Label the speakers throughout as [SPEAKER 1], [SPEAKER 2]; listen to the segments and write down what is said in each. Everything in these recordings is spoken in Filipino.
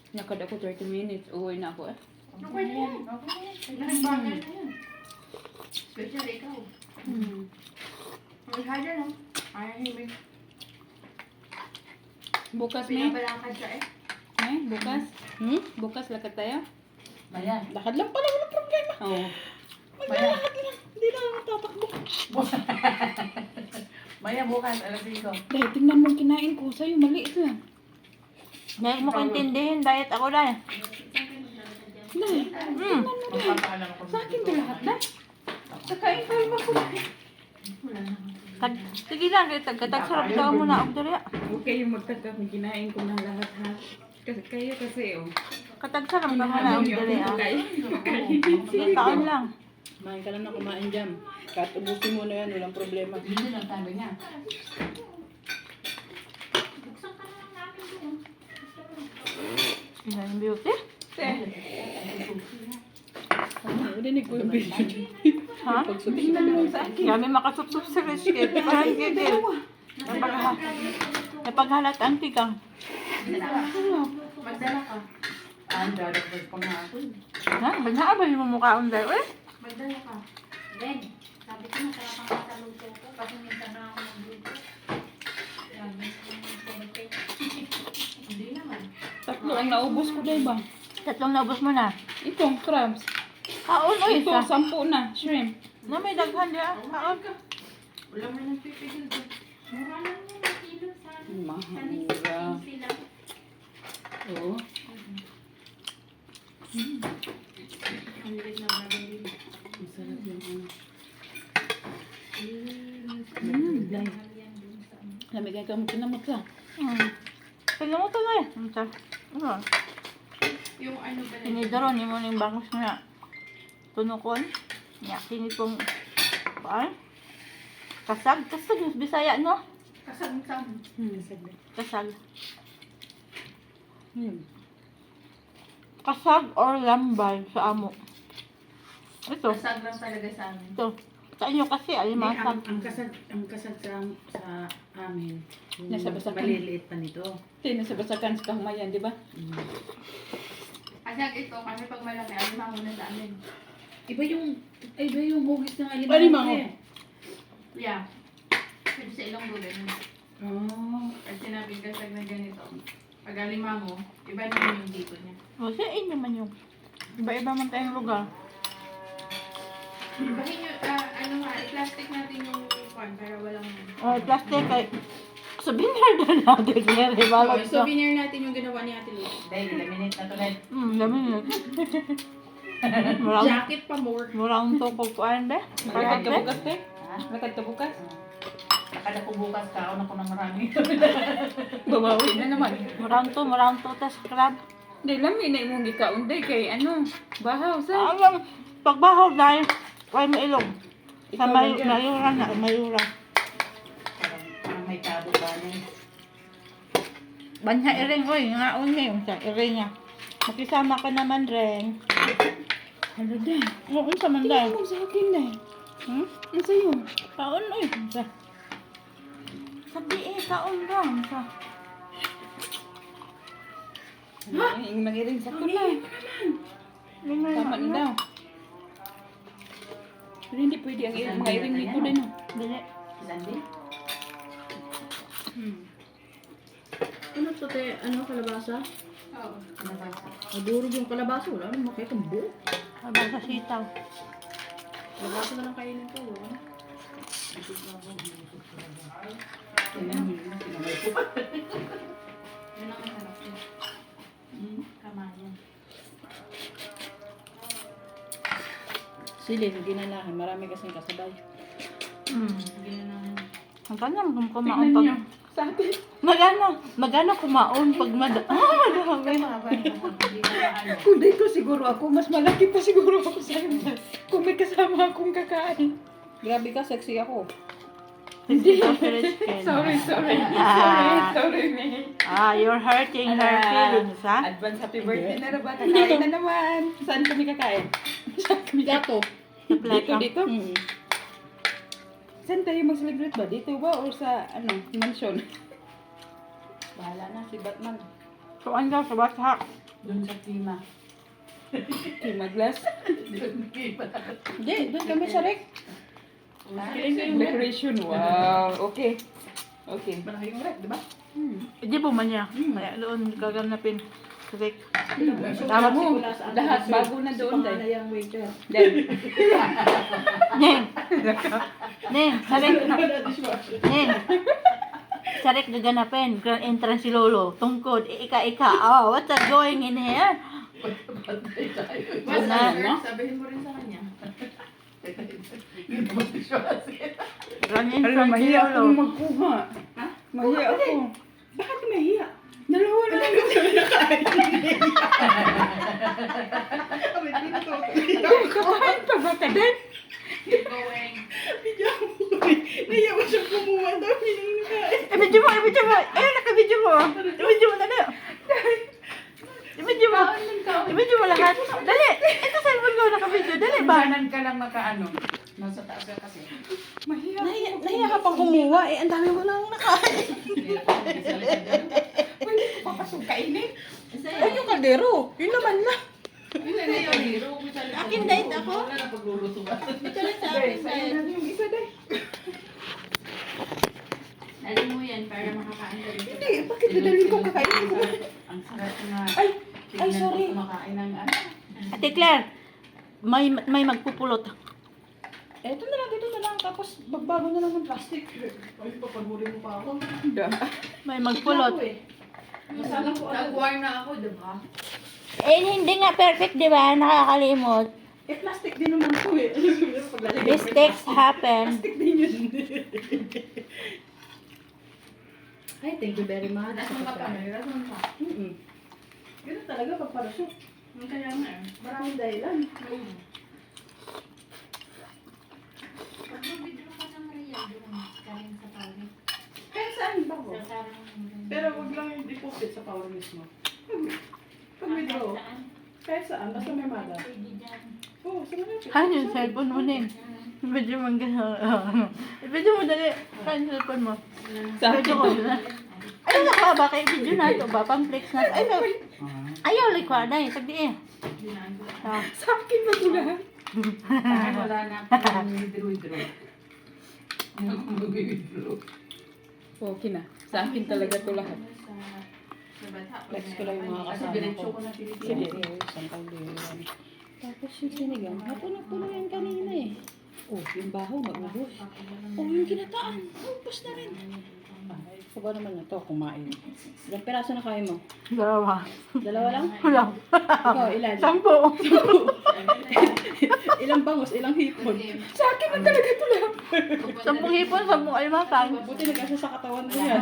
[SPEAKER 1] Lakad ako 30 minutes. Uwi na ako eh.
[SPEAKER 2] Okay na yan. Okay na yan. Kailangan bagay na yan. Special ikaw. May kaya no? Ay, may
[SPEAKER 1] Bukas may.
[SPEAKER 2] pinabalakad ka eh.
[SPEAKER 1] May, bukas. Bukas lakad tayo.
[SPEAKER 2] Maya.
[SPEAKER 1] Lakad lang pala, walang problema. Oo. Maglalakad lang. Hindi na ako tatakbo.
[SPEAKER 2] Maya bukas, alas 5.
[SPEAKER 1] Dahil tingnan mo ang kinain ko. Sa'yo, maliit lang.
[SPEAKER 3] Dahil mo kaintindihin, diet ako dahil.
[SPEAKER 1] Dahil, tingnan mo dahil.
[SPEAKER 2] Magpapaalam ko.
[SPEAKER 1] Sa akin to lahat na. Sakain pa rin ako.
[SPEAKER 3] Sige lang, katag sarap daw mo na ako dali.
[SPEAKER 1] Huwag kayong magtagap. Kinain ko na lahat ha. Kasi kayo kasi oh.
[SPEAKER 3] Katag sarap daw mo na ako dali. Sige, taon lang.
[SPEAKER 1] Kumain ka lang na kumain dyan. Kahit ubusin mo na yan, walang problema.
[SPEAKER 2] Yun ang sabi niya.
[SPEAKER 3] Yan yung beauty.
[SPEAKER 1] Dinig ko yung video.
[SPEAKER 3] Ha?
[SPEAKER 1] Tingnan mo sa akin.
[SPEAKER 3] Kami makasupsup sa reskip. Parang gigil. Napaghalat ang tigang.
[SPEAKER 2] Magdala ka. Ang dadagdag ko na ako.
[SPEAKER 3] Ha? Bagnaabay mo mukha ang dahil. Eh?
[SPEAKER 2] Magdala ka. Ben, sabi ko masarap ang kasaluto ko kasi minsan na ako magluto. Yan, hindi naman.
[SPEAKER 1] Tatlo ang naubos ko dahil ba?
[SPEAKER 3] Tatlong naubos mo na.
[SPEAKER 1] Itong crabs.
[SPEAKER 3] Kaon o
[SPEAKER 1] Ito,
[SPEAKER 3] isa.
[SPEAKER 1] 10 na. Shrimp.
[SPEAKER 3] Na may daghan diya. Kaon.
[SPEAKER 2] Wala mo nang pipigil doon. Mura lang yun ang kilo sa
[SPEAKER 1] Mahal.
[SPEAKER 2] sila.
[SPEAKER 1] Oo.
[SPEAKER 2] Ang liit na bagay.
[SPEAKER 1] Masarap yung lamigay ka mo kinamot ka.
[SPEAKER 3] Kaya mo ito na eh. Ano?
[SPEAKER 2] Yung ano ba na
[SPEAKER 3] Sinidaron, yung mo yung bangos nga. Tunukon. Nga, kinitong paan? Kasag. Kasag yung Bisaya, no?
[SPEAKER 2] kasang-sang.
[SPEAKER 3] Kasag.
[SPEAKER 1] Yun.
[SPEAKER 3] Kasag or lambay sa amo. Ito.
[SPEAKER 2] Kasag lang talaga sa amin.
[SPEAKER 3] Ito. Sa inyo kasi, alimasag.
[SPEAKER 4] Ang kasag sa amin. Yung
[SPEAKER 1] Nasa basakan.
[SPEAKER 4] maliliit pa nito.
[SPEAKER 1] Ito, nasa basakan sa kahumayan, di ba?
[SPEAKER 2] Kasag ito, kasi pag malaki, alimango na sa amin.
[SPEAKER 4] Iba yung hugis ng alimango.
[SPEAKER 1] Alimango.
[SPEAKER 4] eh.
[SPEAKER 2] Yeah. Kasi sa ilong lugar.
[SPEAKER 4] Oh.
[SPEAKER 2] Pag sinabing kasag na ganito, pag alimango, iba naman yung dito niya.
[SPEAKER 3] O, sa inyo man yung. Iba-iba man tayong lugar.
[SPEAKER 2] Ibahin nyo, ano nga, i-plastic natin yung pan para walang...
[SPEAKER 3] O, plastic ay... Souvenir na natin. Ngeri, balot to.
[SPEAKER 1] Souvenir natin yung ginawa ni Ate Luz.
[SPEAKER 2] Dahil, laminate na to na.
[SPEAKER 3] Lamin yun. Murang,
[SPEAKER 1] Jacket pa more.
[SPEAKER 3] murang to pagkuhan ba?
[SPEAKER 1] Lakad ka
[SPEAKER 3] Parang
[SPEAKER 1] bukas, te? Lakad ka bukas?
[SPEAKER 2] Nakada ko bukas, kaon ako ng marami.
[SPEAKER 1] Babawi na naman.
[SPEAKER 3] murang to, tas crab.
[SPEAKER 1] Hindi, lami na imong gikaon, day. Kay ano, bahaw, sa?
[SPEAKER 3] Alam, pagbahaw dahil, kay mailog. Sa
[SPEAKER 1] Ikaw lang yan.
[SPEAKER 3] mayura na, mayura.
[SPEAKER 2] Parang may tabo ba niya.
[SPEAKER 3] Banya iring, oy, nga yung sa iring niya. Makisama ka naman rin.
[SPEAKER 1] Hala, day.
[SPEAKER 3] Oo, sa man
[SPEAKER 1] Tingnan
[SPEAKER 3] dahil.
[SPEAKER 1] mo sa akin, day.
[SPEAKER 3] Hmm?
[SPEAKER 1] Ano sa'yo?
[SPEAKER 3] Kaon, oy. Sabi kaon lang. Sa.
[SPEAKER 1] Yung magiring sa kulay. Tama na daw. Pero hindi pwede ang mga iring dito din.
[SPEAKER 3] Dili.
[SPEAKER 2] Sandi?
[SPEAKER 4] Ano to te? Ano kalabasa?
[SPEAKER 2] Oo. Nabasa.
[SPEAKER 4] Madurog yung kalabasa. Wala naman makita ang buo.
[SPEAKER 3] Habang sa sitaw.
[SPEAKER 4] Kalabasa na lang kainin ko. Wala.
[SPEAKER 2] Yun ang masarap yun. Kamayan.
[SPEAKER 1] Sili, ginanahan. Marami kasing kasabay.
[SPEAKER 2] Ginanahan.
[SPEAKER 3] Ang kanyang kumaon
[SPEAKER 1] Tingnan
[SPEAKER 3] pag...
[SPEAKER 1] niyo. Sa atin.
[SPEAKER 3] Magano kumaon pag madami.
[SPEAKER 1] Kung dito siguro ako, mas malaki pa siguro ako sa inyo. Kung may kasama akong kakain. Grabe ka, sexy ako.
[SPEAKER 3] Hindi.
[SPEAKER 1] Sorry. Sorry, me.
[SPEAKER 3] You're hurting her feelings, ha?
[SPEAKER 1] Advance happy birthday na ba? Kakain na naman. Saan kami kakain? Saan kami kakain? Dito, dito? Saan tayo mag-celebrate ba? Dito ba? O sa, ano, mansion? Bahala na si Batman.
[SPEAKER 3] So, ano sa bathak?
[SPEAKER 4] Doon sa Tima.
[SPEAKER 1] Maglas. Hindi, doon kami sa rec. Decoration. Wow. Okay. Okay.
[SPEAKER 4] Malaki yung rek, di ba?
[SPEAKER 3] Hindi po man niya. Kaya doon gaganapin. Correct.
[SPEAKER 1] Tama mo. Lahat bago na doon
[SPEAKER 4] Pangalan
[SPEAKER 1] dahil.
[SPEAKER 4] yung waiter.
[SPEAKER 1] Dahil.
[SPEAKER 3] Neng! Neng! Sarek! Neng! Sarek gaganapin. Grand entrance si Lolo. Tungkod. Ika-ika. Oh, what's that going in here?
[SPEAKER 4] Sabihin mo rin sa kanya.
[SPEAKER 3] Grand
[SPEAKER 1] Alam,
[SPEAKER 3] entrance si
[SPEAKER 1] mahiya
[SPEAKER 3] Lolo.
[SPEAKER 1] akong magkuha. Ha? Mahiya ako.
[SPEAKER 4] Bakit mahiya?
[SPEAKER 1] Dalawa na lang yung nakain. Kakain pa ba ka din?
[SPEAKER 4] Bigyan mo ko eh. Nahiya mo siya kumuha. Ang dami nang nakain.
[SPEAKER 3] I-video mo! I-video mo! Ayun, naka-video mo! I-video mo na na! I-video mo! I-video mo lahat! Dali! Ito cellphone ko, naka-video. Dali ba?
[SPEAKER 4] Bahanan ka lang makaano. Nasa taas ka kasi.
[SPEAKER 1] Nahiya ka pang kumuha. Eh, ang dami mo nang nakain. Pwede ko papasok kainin. Ay, yung kaldero. Yun naman na.
[SPEAKER 3] Akin date ako?
[SPEAKER 4] Wala na paglulutuan.
[SPEAKER 1] Dahil, sa'yo na yung isa dahil.
[SPEAKER 2] Dali mo yan para makakain ka rin.
[SPEAKER 1] Hindi, bakit dadalhin ko kakainin ko?
[SPEAKER 4] Ang sarap nga.
[SPEAKER 1] Ay, sorry.
[SPEAKER 4] Kumakain ng ano.
[SPEAKER 3] Ate Claire, may magpupulot.
[SPEAKER 1] Eto na lang, dito na lang. Tapos, magbago na lang ng plastic.
[SPEAKER 4] Ay, papagurin mo pa ako.
[SPEAKER 3] May magpulot.
[SPEAKER 4] Masala ko ano.
[SPEAKER 2] Nag-warm na ako, diba?
[SPEAKER 3] Eh, hindi nga perfect, di ba? Nakakalimot.
[SPEAKER 1] Eh, plastic din naman ko eh. Paglalagay ko,
[SPEAKER 3] Mistakes happen.
[SPEAKER 1] plastic din yun.
[SPEAKER 4] Ay, thank you very much.
[SPEAKER 2] Rason ka pa, may rason ka.
[SPEAKER 1] Ganun talaga pag parasok.
[SPEAKER 2] Kaya nga.
[SPEAKER 1] Maraming dahilan.
[SPEAKER 2] Pag mag-video ka sa Maria, doon, galing sa Pauli.
[SPEAKER 1] Kahit saan ba ko?
[SPEAKER 2] Sa sarang...
[SPEAKER 1] Pero wag lang yung deposit sa power mismo. Pag withdraw,
[SPEAKER 2] Saan?
[SPEAKER 1] kahit saan, basta may mada.
[SPEAKER 2] Pwede dyan.
[SPEAKER 1] Oo, sa mga
[SPEAKER 3] Ano yung cellphone mo, Ning? I-video mo gano'n. I-video mo dali. Ano yung cellphone mo? I-video ko yun. Ano na ka ba? Kaya video na ito ba? Pang-flex na. Ay, no. Ayaw, like ko na eh. Sagdi eh. Ah.
[SPEAKER 1] Sa akin ba ito lahat?
[SPEAKER 4] Ay, wala na akong withdraw. Ano akong withdraw?
[SPEAKER 1] Okay na. Sa akin talaga ito lahat.
[SPEAKER 2] Sa bata.
[SPEAKER 1] Flex ko lang yung mga
[SPEAKER 4] Kasi
[SPEAKER 1] kasama
[SPEAKER 4] diretso
[SPEAKER 1] ko.
[SPEAKER 4] ko na
[SPEAKER 1] Sige,
[SPEAKER 4] Pilipinas.
[SPEAKER 1] isang kaldero. Tapos yung sinigang, napuno yan kanina eh. Oh, yung baho, mag-ubos. Oh, yung ginataan, ubos na rin. Ay, ba naman na to, kumain. Ilang peraso na kaya mo?
[SPEAKER 3] Dalawa.
[SPEAKER 1] Dalawa lang?
[SPEAKER 3] Wala.
[SPEAKER 1] Ikaw, ilan?
[SPEAKER 3] 10.
[SPEAKER 1] Ilang bangus, ilang hipon. Sa akin na talaga ito lahat.
[SPEAKER 3] 10 hipon, 10 alimatang.
[SPEAKER 1] Buti nagkasa sa katawan mo yan.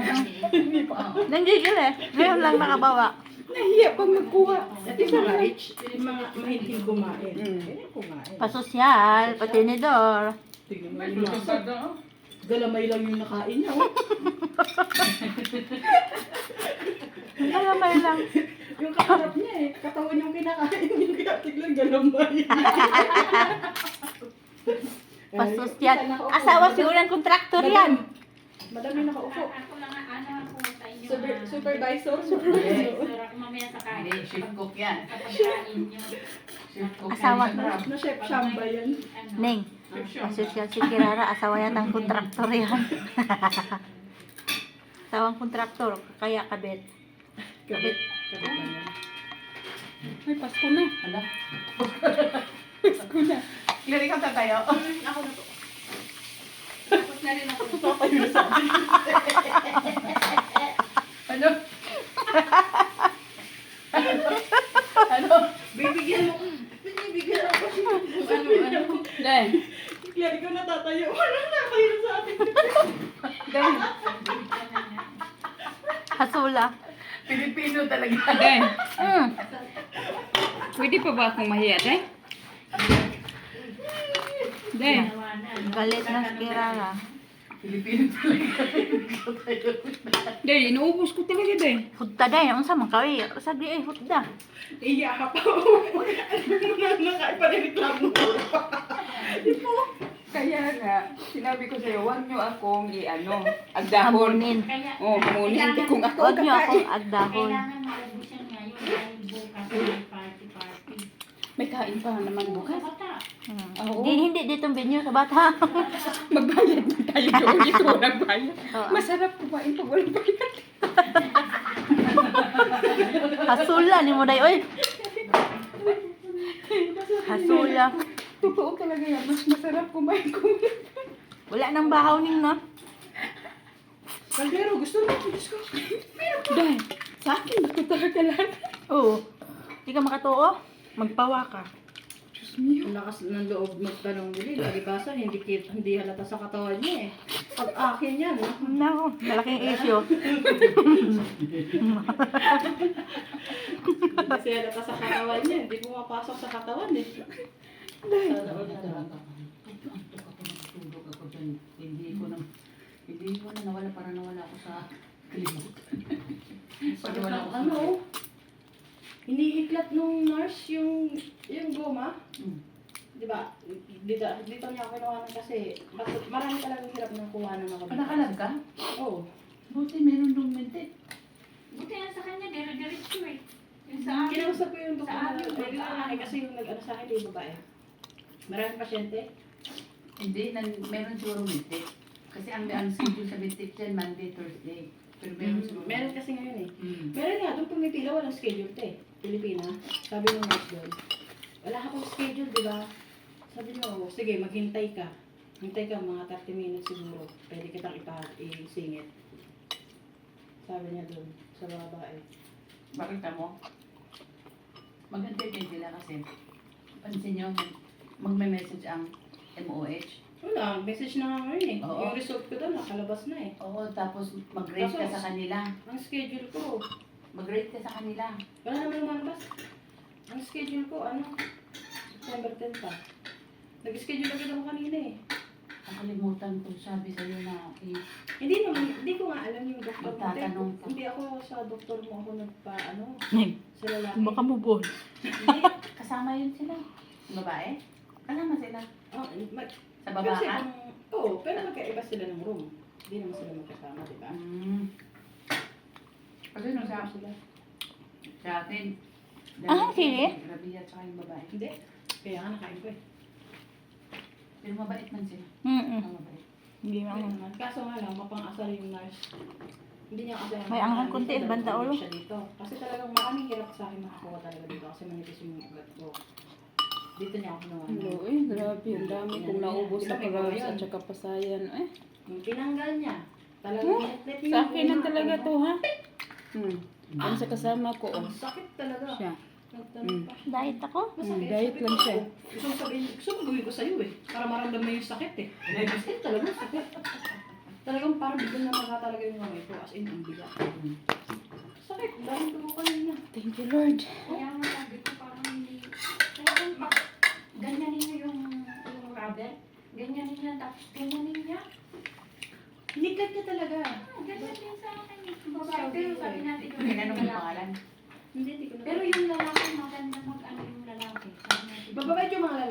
[SPEAKER 1] Hindi pa.
[SPEAKER 3] Nanggigil eh. Ngayon lang nakabawa.
[SPEAKER 1] Nahiya pag magkuha.
[SPEAKER 4] At yung mga rich, yung mga mahilig kumain. Kaya kumain.
[SPEAKER 3] Pasosyal, patinidor.
[SPEAKER 1] Tingnan mo yung mga. Galamay lang yung nakain niya. Oh.
[SPEAKER 3] Galamay lang.
[SPEAKER 1] Yung kaharap niya eh. Katawan yung kinakain. Yung kinatiglang galamay.
[SPEAKER 3] Pasosyal. Asawa siguro ng kontraktor yan.
[SPEAKER 1] Madami nakaupo.
[SPEAKER 2] Ako lang, ano ako sa inyo.
[SPEAKER 1] Supervisor.
[SPEAKER 2] Sarap mamaya sa kain.
[SPEAKER 4] Hindi, chef cook yan.
[SPEAKER 2] Sa pagkain yung...
[SPEAKER 4] Chef cook
[SPEAKER 3] Asawa
[SPEAKER 4] yan.
[SPEAKER 3] na.
[SPEAKER 1] Na chef Shamba yan.
[SPEAKER 2] Ano,
[SPEAKER 3] Ning, pasosyal si Kirara. Asawa yata ng kontraktor yan. Asawang kontraktor. Kaya kabit.
[SPEAKER 1] Kabit. Kabit lang yan. Ay, Pasko na.
[SPEAKER 4] Hala.
[SPEAKER 1] Pasko na.
[SPEAKER 4] Claire, ikaw tatayo.
[SPEAKER 2] Ako na po. Tapos na rin ako.
[SPEAKER 1] Tatayo na sa akin.
[SPEAKER 4] Ano? Ano? Bibigyan mo. Bibigyan ako. Ano?
[SPEAKER 1] Dahil. Claire, ikaw natatayo. Wala na kayo sa akin. Dahil.
[SPEAKER 3] Hasula.
[SPEAKER 4] Pilipino talaga.
[SPEAKER 1] Dahil.
[SPEAKER 3] Mm.
[SPEAKER 1] Pwede pa ba akong mahiya, Dahil? Dahil.
[SPEAKER 3] Galit na si Kirara.
[SPEAKER 4] Pilipino talaga.
[SPEAKER 1] Dahil, inuubos ko talaga, Dahil.
[SPEAKER 3] Hudda day. Unsa man kaway. Sagdi eh, hudda.
[SPEAKER 1] Iya ka pa. Ano mo na nakaipareklamo ko pa. Kaya nga, sinabi ko sa'yo, huwag niyo akong agdahon.
[SPEAKER 3] Hamunin.
[SPEAKER 2] Kaya,
[SPEAKER 1] Oh, hamunin ka kung ako
[SPEAKER 3] Huwag niyo akong
[SPEAKER 1] kakain.
[SPEAKER 3] agdahon.
[SPEAKER 2] kailangan malabos yan ngayon. dahil bukas may party.
[SPEAKER 1] May kain pa naman
[SPEAKER 2] Sa
[SPEAKER 1] bukas.
[SPEAKER 2] bata.
[SPEAKER 1] Oo.
[SPEAKER 3] Hindi ditong venue sa bata.
[SPEAKER 1] Magbayad na tayo doon. Dito walang bayad.
[SPEAKER 3] Oo.
[SPEAKER 1] Masarap kumain pag walang bayad.
[SPEAKER 3] Hasula ni mo day, oy. Hasula.
[SPEAKER 1] Totoo talaga yan. Mas masarap kumain kung
[SPEAKER 3] Wala nang bahaw ning no.
[SPEAKER 1] Kaldero, gusto mo? Diyos ko. Dahil, sa akin, ako talaga lahat.
[SPEAKER 3] Oo. Di ka makatuo. Magpawa ka.
[SPEAKER 1] Diyos mio.
[SPEAKER 4] Ang lakas ng loob magtanong muli. Lagi kaso, hindi halata sa katawan niya eh. Pag akin yan.
[SPEAKER 3] No, malaking issue.
[SPEAKER 4] Kasi halata sa katawan niya. Hindi pumapasok sa katawan eh. Sana all talaga. Antok ako, natutulog ako dyan. Hindi ko na nawala, parang nawala ako sa kalimutan. Parang wala ako sa
[SPEAKER 1] Ano? Iniiklat nung nurse yung goma. Di ba? Dito niya ako kinuhanan kasi marami talagang hirap ng kuhanan ako.
[SPEAKER 4] Nakalag ka?
[SPEAKER 1] Oo.
[SPEAKER 4] Buti meron dong minti.
[SPEAKER 2] Buti yan sa kanya, dire-diretso eh. Yung sa akin.
[SPEAKER 1] Kinausap ko yung doktor
[SPEAKER 2] Sa
[SPEAKER 1] na
[SPEAKER 2] akin,
[SPEAKER 1] yung lalaki kasi yung nag-ano sa akin, yung babae. Maraming pasyente.
[SPEAKER 4] Hindi, meron siguro minti. Kasi ang schedule sa minti dyan, Monday, Thursday. Pero meron siguro.
[SPEAKER 1] Meron kasi ngayon eh.
[SPEAKER 4] Mm.
[SPEAKER 1] Meron nga, doon pumipila, walang schedule te. Pilipina. Sabi ng nurse doon. Wala ka pong schedule, di ba? Sabi niya, oh, sige, maghintay ka. Hintay ka mga 30 minutes siguro. Pwede kitang isingit. Sabi niya doon, sa babae.
[SPEAKER 4] Bakit mo? Mag-antay sila kasi. Pansin nyo, magme-message ang MOH.
[SPEAKER 1] Wala, message na nga ngayon eh.
[SPEAKER 4] Oo.
[SPEAKER 1] Yung result ko doon, nakalabas na eh.
[SPEAKER 4] Oo, tapos mag-rate ka sa kanila.
[SPEAKER 1] Ang schedule ko,
[SPEAKER 4] Mag-rate ka sa kanila.
[SPEAKER 1] wala naman lumalabas. Ang schedule ko, ano, September 10 pa. Nag-schedule agad ako kanina eh.
[SPEAKER 4] Nakalimutan ko, sabi sa'yo na
[SPEAKER 1] Hindi ko nga alam yung doktor mo.
[SPEAKER 4] Magtatanong ka.
[SPEAKER 1] Hindi ako sa doktor mo ako nagpa-ano,
[SPEAKER 3] Ning,
[SPEAKER 1] sa lalaki.
[SPEAKER 3] baka move on.
[SPEAKER 4] Hindi, kasama yun sila. Babae? Kasama sila.
[SPEAKER 1] Oh,
[SPEAKER 4] Sa baba ka?
[SPEAKER 1] Oo, pero magkaiba sila ng room. Hindi naman sila magkasama, di ba?
[SPEAKER 4] Kasi nung sa
[SPEAKER 1] sila.
[SPEAKER 4] akin,
[SPEAKER 3] Sige.
[SPEAKER 4] Grabe at saka yung babae.
[SPEAKER 1] Hindi. Kaya nga nakain ko eh.
[SPEAKER 4] Pero mabait man sila. Ang mabait.
[SPEAKER 3] Hindi
[SPEAKER 1] Okay
[SPEAKER 3] mo.
[SPEAKER 1] naman. Kaso nga lang, mapang-asar yung nurse. Hindi niya kasi
[SPEAKER 3] May anghang konti,
[SPEAKER 1] dito,
[SPEAKER 3] banta
[SPEAKER 1] daw
[SPEAKER 3] ulo.
[SPEAKER 1] siya dito. Kasi talagang maraming hirap sa akin makakuha talaga dito kasi manipis yung ugat ko. Dito niya ako kinuha.
[SPEAKER 5] eh, grabe. Ang dami kong naubos sa Pagawis at saka Pasayan. Eh,
[SPEAKER 1] Yung tinanggal niya. Talagang minute niya.
[SPEAKER 5] sa akin na talaga to, ha? Ang sa kasama ko,
[SPEAKER 1] Ang
[SPEAKER 5] oh.
[SPEAKER 1] sakit talaga.
[SPEAKER 5] Siya.
[SPEAKER 1] Nagtanong pa.
[SPEAKER 3] Diet ako.
[SPEAKER 1] Masakit.
[SPEAKER 5] diet
[SPEAKER 1] Sabi
[SPEAKER 5] lang
[SPEAKER 1] ko,
[SPEAKER 5] siya.
[SPEAKER 1] Gusto mo sabihin, gusto mo gawin ko sa'yo eh. Para maramdaman mo yung sakit eh. Kasi talagang sakit. Talagang parang bigyan na mga talaga yung kamay ko. As in, ang bigat. Sakit. Dahil ko kanina.
[SPEAKER 5] Thank you, Lord.
[SPEAKER 2] Kaya nga sabi ko parang hindi. Talagang ganyanin niyo yung rubber. Ganyanin niya, tapos ganyanin niya.
[SPEAKER 1] Hiniklat niya talaga.
[SPEAKER 2] Ganyan din sa akin. Babae, pero sabi natin yung
[SPEAKER 4] Ano ang pangalan?
[SPEAKER 1] Hindi ko na.
[SPEAKER 2] Pero yung lalaki, maganda mag-ano yung lalaki. Sabi natin,
[SPEAKER 1] Bababait yung mga lalaki.